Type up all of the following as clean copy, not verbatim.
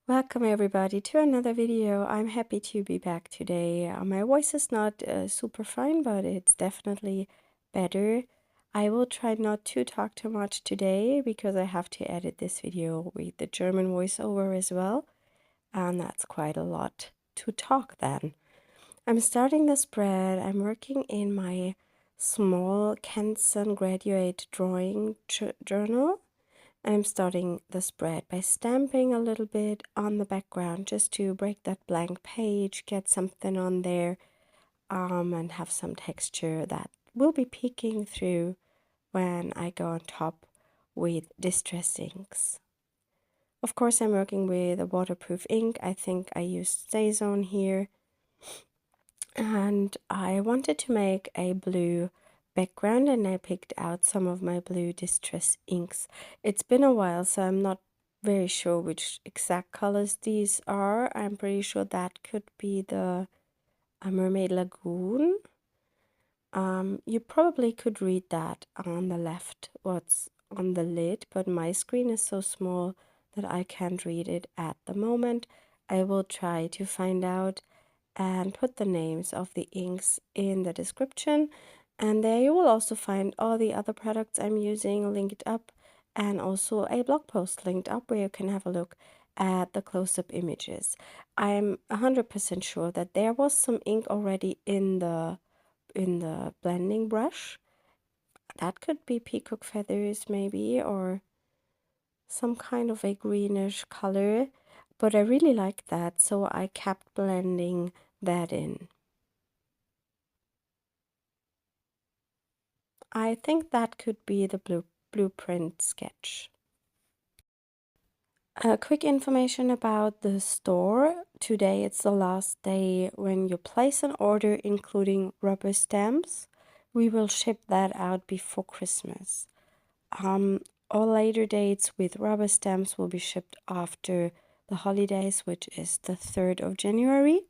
Welcome everybody to another video. I'm happy to be back today. My voice is not super fine, but it's definitely better. I will try not to talk too much today because I have to edit this video with the German voiceover as well. And that's quite a lot to talk then. I'm starting the spread. I'm working in my small Canson graduate drawing journal. I'm starting the spread by stamping a little bit on the background just to break that blank page, get something on there, and have some texture that will be peeking through when I go on top with distress inks. Of course, I'm working with a waterproof ink. I think I used StazOn here. And I wanted to make a blue background, and I picked out some of my blue distress inks. It's been a while, so I'm not very sure which exact colors these are. I'm pretty sure that could be the Mermaid Lagoon. You probably could read that on the left, what's on the lid, but my screen is so small that I can't read it at the moment. I will try to find out and put the names of the inks in the description, and there you will also find all the other products I'm using linked up, and also a blog post linked up where you can have a look at the close-up images. I'm 100% sure that there was some ink already in the blending brush. That could be peacock feathers maybe, or some kind of a greenish color, but I really like that, so I kept blending that in. I think that could be the blueprint sketch. Quick information about the store. Today it's the last day when you place an order including rubber stamps. We will ship that out before Christmas. All later dates with rubber stamps will be shipped after the holidays, which is the 3rd of January.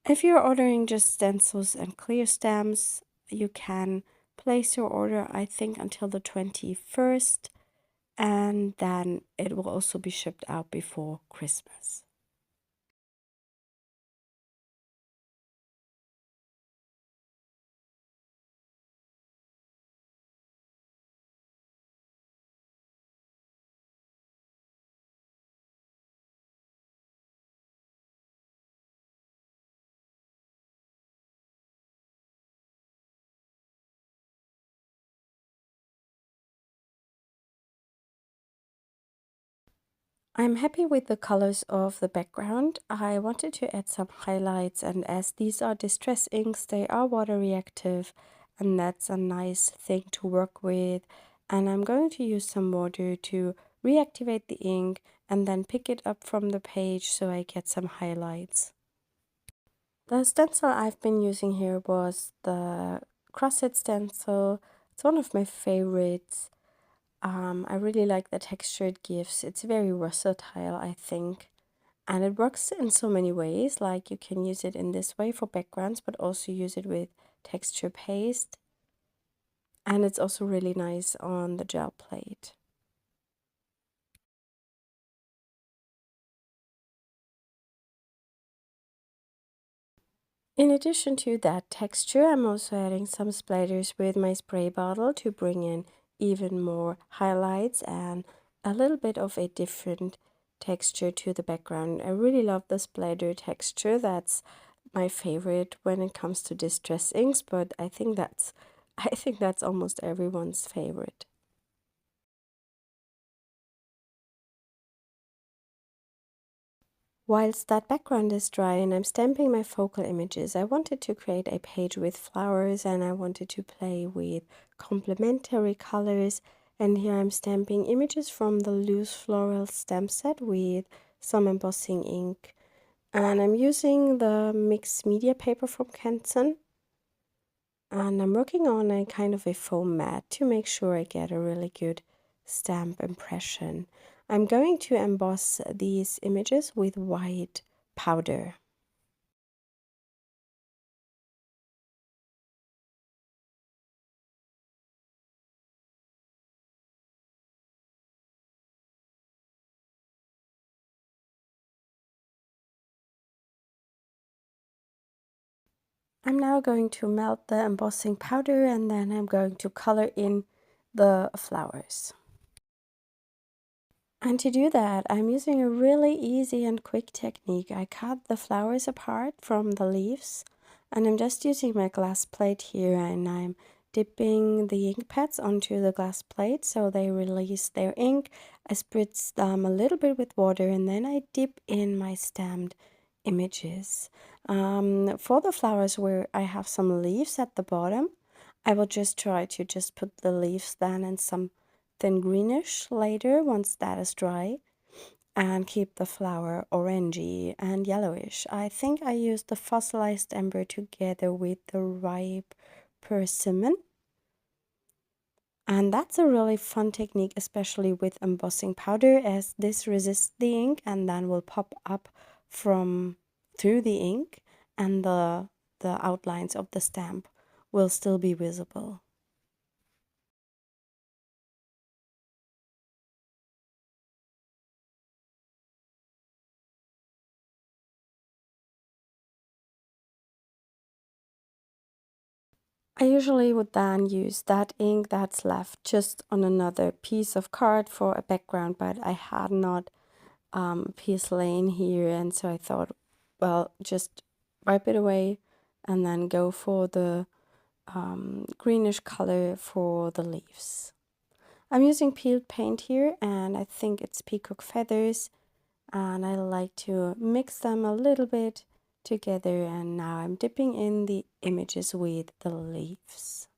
If you're ordering just stencils and clear stamps, you can place your order, I think, until the 21st, and then it will also be shipped out before Christmas. I'm happy with the colors of the background. I wanted to add some highlights, and as these are distress inks, they are water reactive, and that's a nice thing to work with. And I'm going to use some water to reactivate the ink and then pick it up from the page so I get some highlights. The stencil I've been using here was the crossed stencil. It's one of my favorites. I really like the texture it gives. It's very versatile, I think. And it works in so many ways, like you can use it in this way for backgrounds, but also use it with texture paste. And it's also really nice on the gel plate. In addition to that texture, I'm also adding some splatters with my spray bottle to bring in even more highlights and a little bit of a different texture to the background. I really love the splatter texture. That's my favorite when it comes to distress inks, but I think that's almost everyone's favorite. Whilst that background is dry and I'm stamping my focal images, I wanted to create a page with flowers, and I wanted to play with complementary colors. And here I'm stamping images from the loose floral stamp set with some embossing ink. And I'm using the mixed media paper from Canson. And I'm working on a kind of a foam mat to make sure I get a really good stamp impression. I'm going to emboss these images with white powder. I'm now going to melt the embossing powder and then I'm going to color in the flowers. And to do that, I'm using a really easy and quick technique. I cut the flowers apart from the leaves and I'm just using my glass plate here and I'm dipping the ink pads onto the glass plate so they release their ink. I spritz them a little bit with water and then I dip in my stamped images. For the flowers where I have some leaves at the bottom, I will just try to just put the leaves then in some thin greenish later once that is dry and keep the flower orangey and yellowish. I think I used the fossilized ember together with the ripe persimmon. And that's a really fun technique, especially with embossing powder, as this resists the ink and then will pop up from through the ink and the outlines of the stamp will still be visible. I usually would then use that ink that's left just on another piece of card for a background, but I had not a piece laying here, and so I thought, well, just wipe it away and then go for the greenish color for the leaves. I'm using peeled paint here, and I think it's Peacock feathers, and I like to mix them a little bit together, and now I'm dipping in the images with the leaves.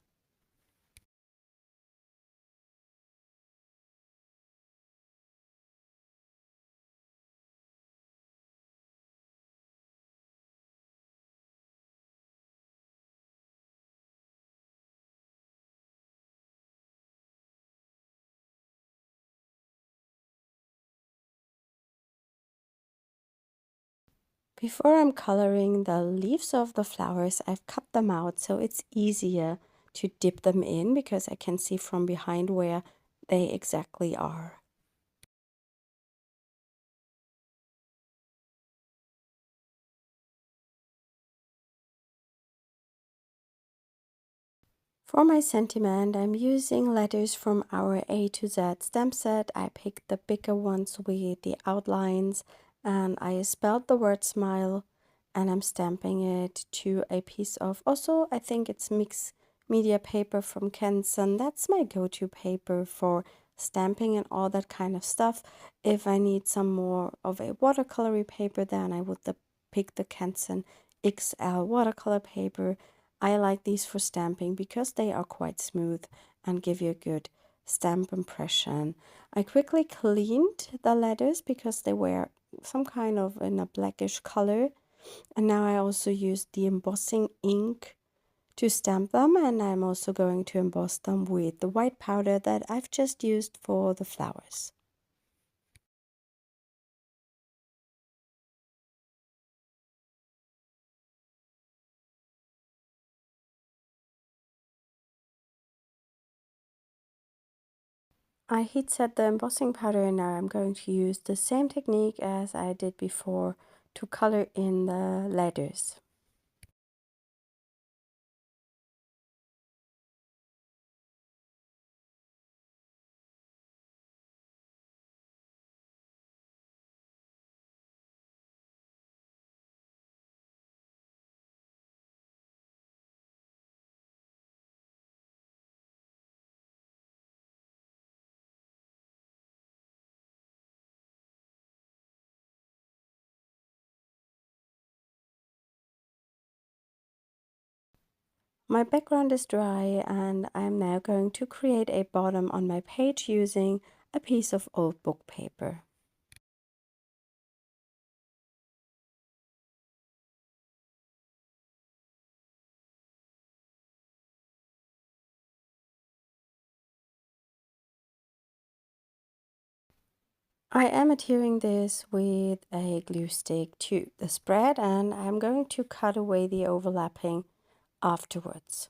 Before I'm coloring the leaves of the flowers, I've cut them out so it's easier to dip them in because I can see from behind where they exactly are. For my sentiment, I'm using letters from our A to Z stamp set. I picked the bigger ones with the outlines and I spelled the word smile and I'm stamping it to a piece of, also I think it's mixed media paper from Canson. That's my go-to paper for stamping and all that kind of stuff. If I need some more of a watercolory paper, then I would pick the Canson XL watercolor paper. I like these for stamping because they are quite smooth and give you a good stamp impression. I quickly cleaned the letters because they were some kind of in a blackish color. And now I also use the embossing ink to stamp them, and I'm also going to emboss them with the white powder that I've just used for the flowers. I heat set the embossing powder and now I'm going to use the same technique as I did before to color in the letters. My background is dry and I'm now going to create a bottom on my page using a piece of old book paper. I am adhering this with a glue stick to the spread and I'm going to cut away the overlapping afterwards.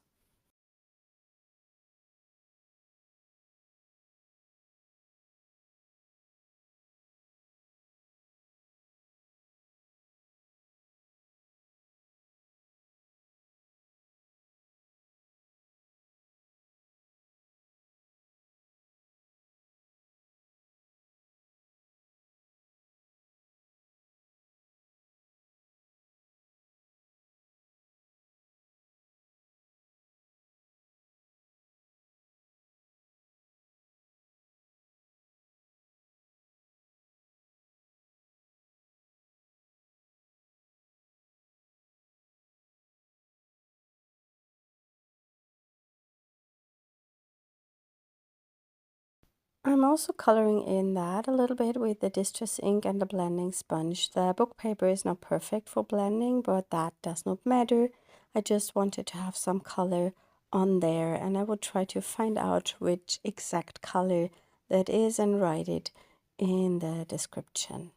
I'm also coloring in that a little bit with the distress ink and the blending sponge. The book paper is not perfect for blending, but that does not matter. I just wanted to have some color on there, and I will try to find out which exact color that is and write it in the description.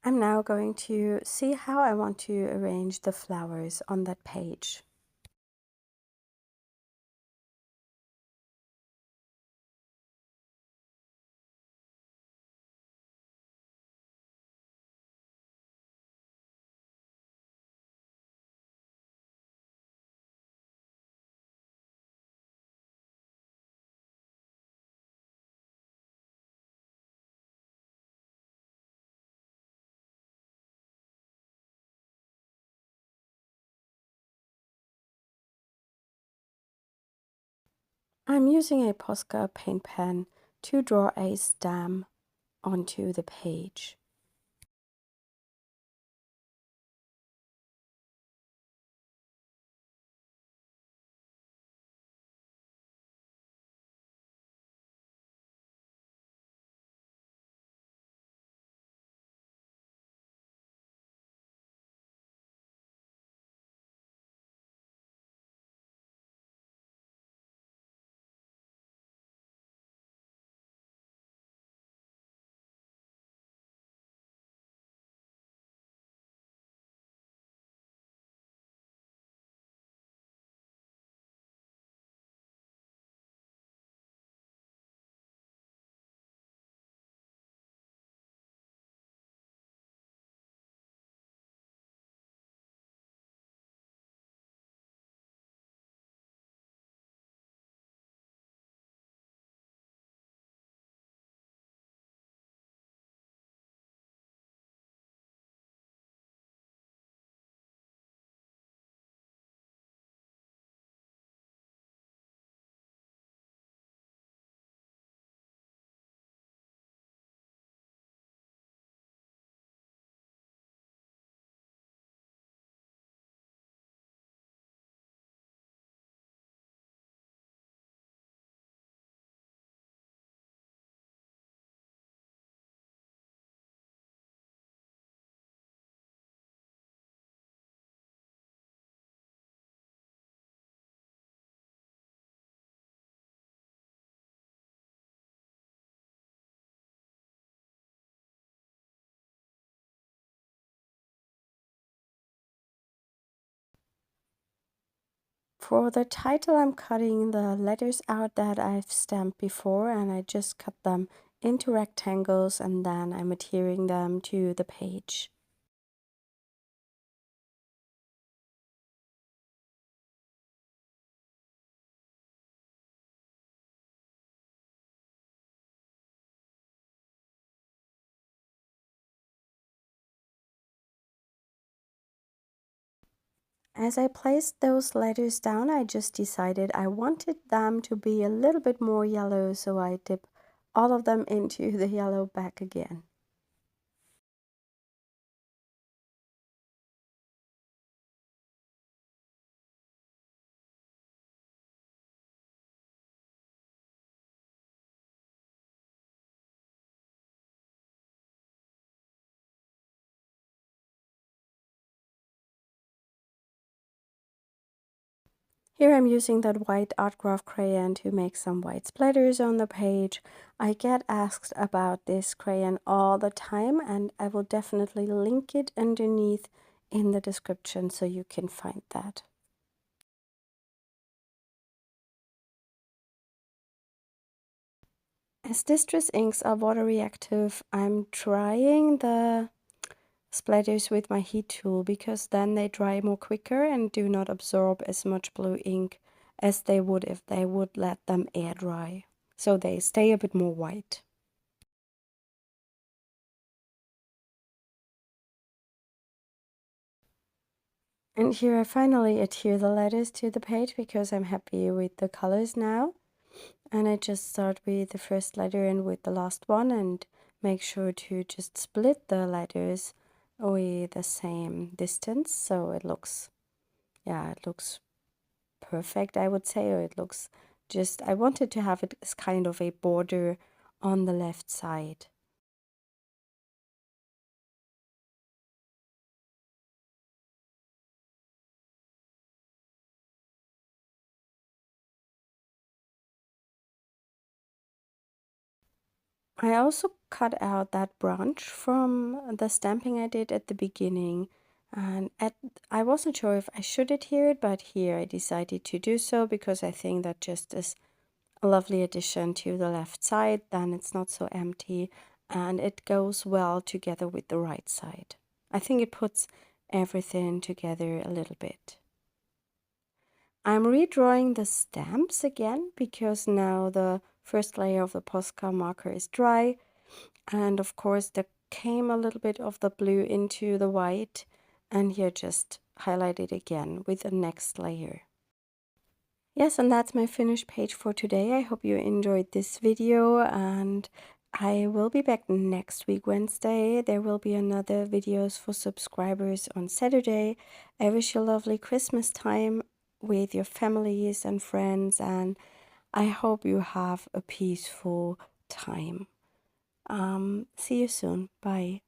I'm now going to see how I want to arrange the flowers on that page. I'm using a Posca paint pen to draw a stem onto the page. For the title, I'm cutting the letters out that I've stamped before, and I just cut them into rectangles, and then I'm adhering them to the page. As I placed those letters down, I just decided I wanted them to be a little bit more yellow, so I dip all of them into the yellow back again. Here I'm using that white Art Graf crayon to make some white splatters on the page. I get asked about this crayon all the time, and I will definitely link it underneath in the description so you can find that. As distress inks are water reactive, I'm drying the splatters with my heat tool because then they dry more quicker and do not absorb as much blue ink as they would if they would let them air dry. So they stay a bit more white. And here I finally adhere the letters to the page because I'm happy with the colors now. And I just start with the first letter and with the last one, and make sure to just split the letters with the same distance, so it looks, yeah, it looks perfect, I would say, or it looks just, I wanted to have it as kind of a border on the left side. I also cut out that branch from the stamping I did at the beginning, and I wasn't sure if I should adhere it, but here I decided to do so because I think that just is a lovely addition to the left side. Then it's not so empty and it goes well together with the right side. I think it puts everything together a little bit. I'm redrawing the stamps again because now the first layer of the Posca marker is dry, and of course there came a little bit of the blue into the white, and here just highlight it again with the next layer. Yes, and that's my finished page for today. I hope you enjoyed this video, and I will be back next week, Wednesday. There will be another videos for subscribers on Saturday. I wish you a lovely Christmas time with your families and friends, and I hope you have a peaceful time. See you soon. Bye.